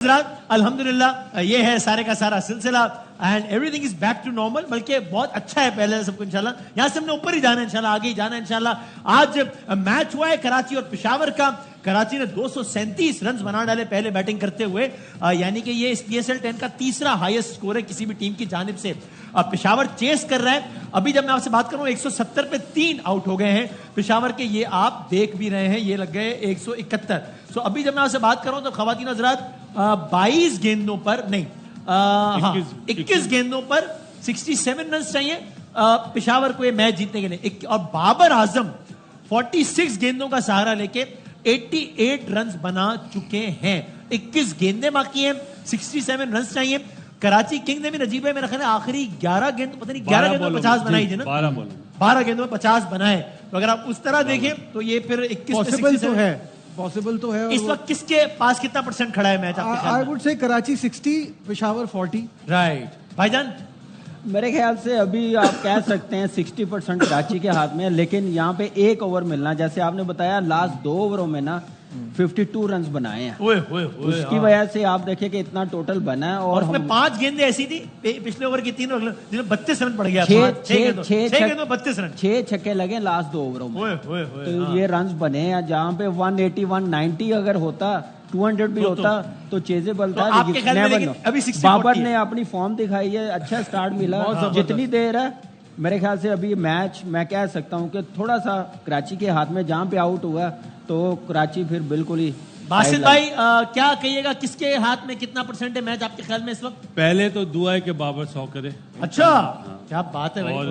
الحمدللہ یہ ہے سارے کا سارا سلسلہ and everything is back to normal. بلکہ بہت اچھا ہے پہلے سب کو انشاءاللہ. یہاں سے ہم نے اوپر ہی جانا ہے انشاءاللہ, آگے ہی جانا ہے انشاءاللہ. آج میچ ہوا ہے کراچی اور پشاور کا. کراچی نے 237 رنز بنا ڈالے پہلے بیٹنگ کرتے ہوئے, یعنی کہ یہ اس PSL 10 کا تیسرا ہائیسٹ سکور ہے کسی بھی ٹیم کی جانب سے. پشاور چیس کر رہا ہے. ابھی جب میں آپ سے بات کروں 170 پہ 3 آؤٹ ہو گئے ہیں پشاور کے. یہ آپ دیکھ بھی رہے ہیں, یہ لگ گئے 171. سو ابھی جب میں آپ سے بات کروں تو خواتین حضرات 22 گیندوں پر نہیں 21 گیندوں پر 67 رنز چاہیے پشاور کو یہ میچ جیتنے کے لیے. اور بابر اعظم 46 گیندوں کا سہارا لے کے 88 رنز بنا چکے ہیں. 21 گیندیں باقی ہیں, 67 رنز چاہیے. کراچی کنگ نے بھی نجیب ہے میرا خیال ہے آخری 11 گیند پتہ نہیں 11 گیندوں میں 50 بنائی تھی نا, 12 گیندوں میں 50 بنائے. تو اگر آپ اس طرح دیکھیں تو یہ پھر 21 پاسبل تو ہے. اس وقت کس کے پاس کتنا پرسنٹ کھڑا ہے میچ آپ کے خیال میں؟ I would say Karachi 60 Peshawar 40. Right بھائی جان, میرے خیال سے ابھی آپ کہہ سکتے ہیں 60% کراچی کے ہاتھ میں, لیکن یہاں پہ ایک اوور ملنا, جیسے آپ نے بتایا لاسٹ 2 اووروں میں نا 52 رنز بنائے ہیں. اس کی وجہ سے آپ دیکھیں کہ اتنا ٹوٹل بنا ہے. اور اس میں 5 گیندیں ایسی تھی پچھلے اوور کی 3 جن میں 32 رن پڑ گیا, 6 گیندوں 32 رن, 6 چھکے لگے لاسٹ 2 اووروں میں. تو یہ رنز بنے ہیں جہاں پہ 180 190 اگر ہوتا 200 بھی ہوتا تو چیزیبل تھا. بابر نے اپنی فارم دکھائی ہے, اچھا سٹارٹ ملا. جتنی دیر ہے میرے خیال سے ابھی میچ میں کہہ سکتا ہوں کہ تھوڑا سا کراچی کے ہاتھ میں, جہاں پہ آؤٹ ہوا تو کراچی پھر بالکل ہی. باسط بھائی کیا کہیے گا, کس کے ہاتھ میں کتنا پرسنٹ ہے میچ آپ کے خیال میں اس وقت؟ پہلے تو دعا ہے کہ بابر 100 کرے. اچھا کیا بات ہے, اور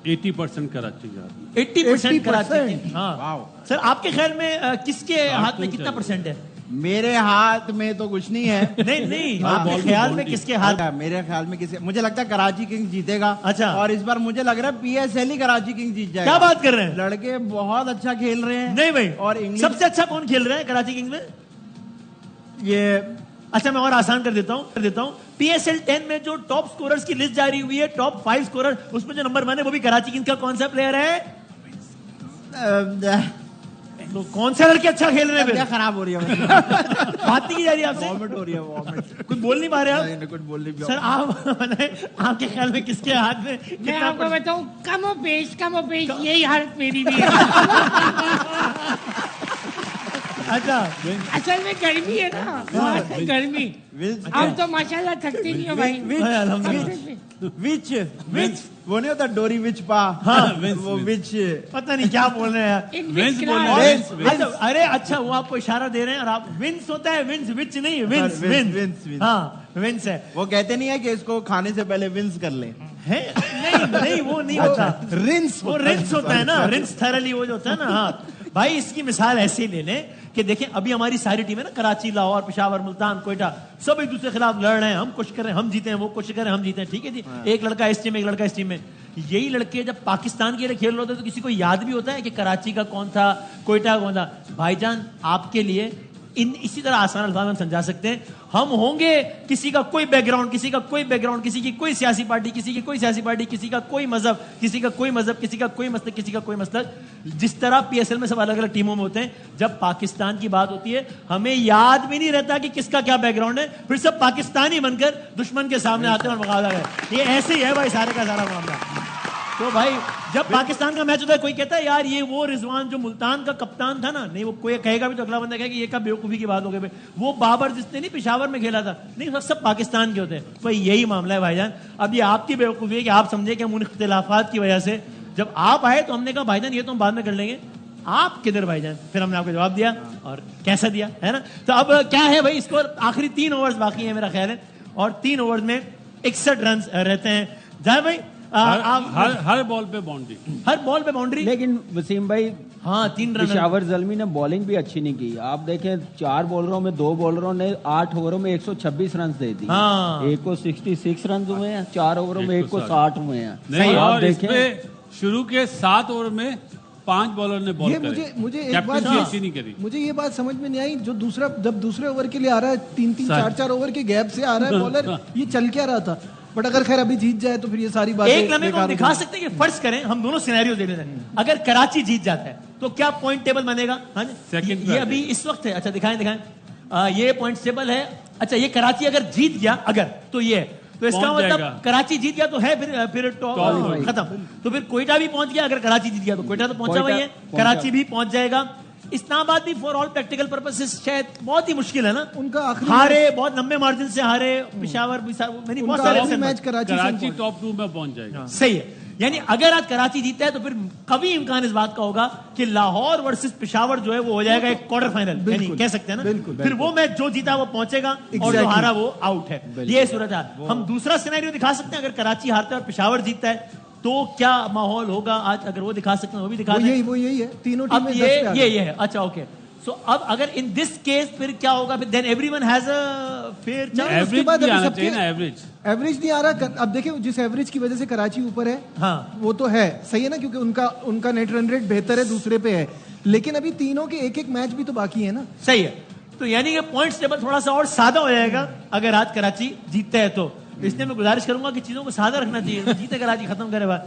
80% کراچی کا, 80% کراچی. ہاں سر آپ کے خیال میں کس کے ہاتھ میں کتنا پرسنٹ ہے؟ میرے ہاتھ میں تو کچھ نہیں ہے. نہیں آپ کے خیال میں کس کے ہاتھ؟ میرے خیال میں مجھے لگتا ہے کراچی کنگ جیتے گا. اچھا, اور اس بار مجھے لگ رہا ہے PSL ہی کراچی کنگ جیت جائے گا. کیا بات کر رہے ہیں, لڑکے بہت اچھا کھیل رہے ہیں. نہیں بھائی, اور سب سے اچھا کون کھیل رہا ہے کراچی کنگ میں؟ یہ اچھا میں اور آسان کر دیتا ہوں. PSL 10 میں جو ٹاپ سکوررز کی لسٹ جاری ہوئی ہے, ٹاپ 5 سکورر, اس میں جو نمبر 1 ہے وہ بھی کراچی کنگ کا کون سا پلیئر ہے؟ تو کون سے لڑکے اچھا کھیل رہے ہیں؟ کیا خراب ہو رہی ہے, بات نہیں کی جا رہی آپ سے, وامٹ ہو رہی ہے. کچھ بول نہیں پا رہے آپ کچھ بول نہیں. سر آپ کے خیال میں کس کے ہاتھ میں؟ میں آپ کو بتاؤں کم و بیش یہی حالت میری بھی ہے. اچھا اصل میں گرمی ہے نا, گرمی. اب تو ماشاءاللہ تھکتے نہیں ہو بھائی. وچ وہ نہیں ہوتا ڈوری وچ پا, وہ وچ پتہ نہیں کیا بول رہے ہیں. ارے اچھا وہ آپ کو اشارہ دے رہے ہیں, اور آپ ونس ہوتا ہے, ونس وچ نہیں, ونس. ہاں ونس ہے. وہ کہتے نہیں ہے کہ اس کو کھانے سے پہلے ونس کر لیں. نہیں وہ نہیں ہوتا, رنس, وہ رنس ہوتا ہے نا, رنس تھرلی وہ جو ہوتا ہے نا. ہاں بھائی اس کی مثال ایسے ہی لے لیں کہ دیکھیں ابھی ہماری ساری ٹیمیں نا, کراچی, لاہور, پشاور, ملتان, کوئٹہ, سب ایک دوسرے کے خلاف لڑ رہے ہیں. ہم کوشش کر رہے ہیں ہم جیتے ہیں, وہ کوشش کر رہے ہیں ہم جیتے ہیں. ٹھیک ہے جی, ایک لڑکا اس ٹیم میں, ایک لڑکا اس ٹیم میں. یہی لڑکے جب پاکستان کے لیے کھیل رہے ہوتے ہیں تو کسی کو یاد بھی ہوتا ہے کہ کراچی کا کون تھا, کوئٹہ کا کون تھا. بھائی جان آپ کے لیے اسی طرح آسان الفاظ میں ہم سمجھا سکتے ہیں. ہم ہوں گے کسی کا کوئی بیک گراؤنڈ, کسی کا کوئی بیک گراؤنڈ, کسی کی کوئی سیاسی پارٹی, کسی کی کوئی سیاسی پارٹی, کسی کا کوئی مذہب, کسی کا کوئی مذہب, کسی کا کوئی مسلک, کسی کا کوئی مسلک. جس طرح PSL میں سب الگ الگ ٹیموں میں ہوتے ہیں, جب پاکستان کی بات ہوتی ہے ہمیں یاد بھی نہیں رہتا کہ کس کا کیا بیک گراؤنڈ ہے, پھر سب پاکستانی بن کر دشمن کے سامنے آتے ہیں اور مقابلہ ہے. یہ ایسے ہی ہے بھائی سارے کا سارا معاملہ. تو بھائی جب پاکستان کا میچ ہوتا ہے کوئی کہتا ہے یار یہ وہ رضوان جو ملتان کا کپتان تھا نا, نہیں وہ کوئی کہے گا بھی تو اگلا بندہ کہے کہ یہ کیا بیوقوفی کی بات ہو گئی, وہ بابر جس نے نہیں پشاور میں کھیلا تھا, نہیں سب پاکستان کے ہوتے ہیں. بھائی یہی معاملہ ہے بھائی جان. اب یہ آپ کی بیوقوفی ہے کہ آپ سمجھے کہ ہم ان اختلافات کی وجہ سے جب آپ آئے تو ہم نے کہا بھائی جان یہ تو ہم بعد میں کر لیں گے, آپ کدھر بھائی جان. پھر ہم نے آپ کو جواب دیا اور کیسا دیا ہے نا. تو اب کیا ہے بھائی, اسکور آخری 3 اوورز باقی ہیں میرا خیال ہے, اور 3 اوورز میں 61 رنز رہتے ہیں. جائے بھائی ہر بال پہ باؤنڈری, ہر بال پہ باؤنڈری. لیکن وسیم بھائی ہاں 3 رن. پشاور زلمی نے بالنگ بھی اچھی نہیں کی. آپ دیکھیں 4 بالروں میں 2 بالروں نے 8 اووروں میں 126 رنز دے دی. ایک کو 66 رنز ہوئے ہیں, 4 اووروں میں ایک کو 60 ہوئے ہیں. نہیں, اور اس پہ شروع کے 7 اوور میں 5 بالر نے بال کرے. مجھے یہ بات سمجھ میں نہیں آئی, جو جب دوسرے اوور کے لیے آ رہا ہے 3-3 4-4 اوور کے گیپ سے آ رہا ہے بالر, یہ چل کیا رہا تھا. بٹ اگر خیر ابھی جیت جائے تو پھر یہ ساری باتیں ایک لمحے کو ہم دکھا سکتے ہیں کہ فرض کریں ہم دونوں سینیریو دے دیتے ہیں. اگر کراچی جیت جاتا ہے تو کیا پوائنٹ ٹیبل بنے گا؟ ہاں جی, یہ ابھی اس وقت ہے. اچھا دکھائیں, یہ پوائنٹ ٹیبل ہے اچھا یہ کراچی اگر جیت گیا اگر تو یہ تو اس کا مطلب کراچی جیت گیا تو ہے پھر ختم. تو پھر کوئٹہ بھی پہنچ گیا. اگر کراچی جیت گیا تو کوئٹہ تو پہنچا وہی ہے, کراچی بھی پہنچ جائے گا. اسلام آباد بھی فار آل پریکٹیکل پرپسز شاید بہت ہی مشکل ہے نا ان کا, ہارے بہت لمبے مارجن سے ہارے. پشاور بہت سارے میچ کراچی ٹاپ 2 میں پہنچ جائے گا. صحیح ہے. یعنی اگر آج کراچی جیتا ہے تو پھر قوی امکان اس بات کا ہوگا کہ لاہور ورسز پشاور جو ہے وہ ہو جائے گا ایک کوارٹر فائنل, یعنی کہہ سکتے ہیں نا. پھر وہ میچ جو جیتا وہ پہنچے گا اور جو ہارا وہ آؤٹ ہے. یہ صورت ہے. ہم دوسرا سینیریو دکھا سکتے ہیں اگر کراچی ہارتا ہے اور پشاور جیتتا ہے تو کیا ماحول ہوگا آج, اگر وہ دکھا سکتے ہیں وہ بھی دکھا دیں. وہ یہی ہے تینوں ٹیمیں یہ ہے. اچھا اوکے. سو اب اگر ان دس کیس پھر کیا ہوگا, then everyone has a fair chance. Average نہیں آ رہا. اب دیکھیں جس ایوریج کی وجہ سے کراچی اوپر ہے وہ تو ہے صحیح ہے نا, کیونکہ ان کا نیٹ رن ریٹ بہتر ہے, دوسرے پہ ہے. لیکن ابھی تینوں کے ایک ایک میچ بھی تو باقی ہے نا. صحیح ہے. تو یعنی کہ پوائنٹس ٹیبل تھوڑا سا اور سادہ ہو جائے گا اگر آج کراچی جیتتا ہے تو. اس لیے میں گزارش کروں گا کہ چیزوں کو سادہ رکھنا چاہیے. جیتے کراچی ختم کرے بات.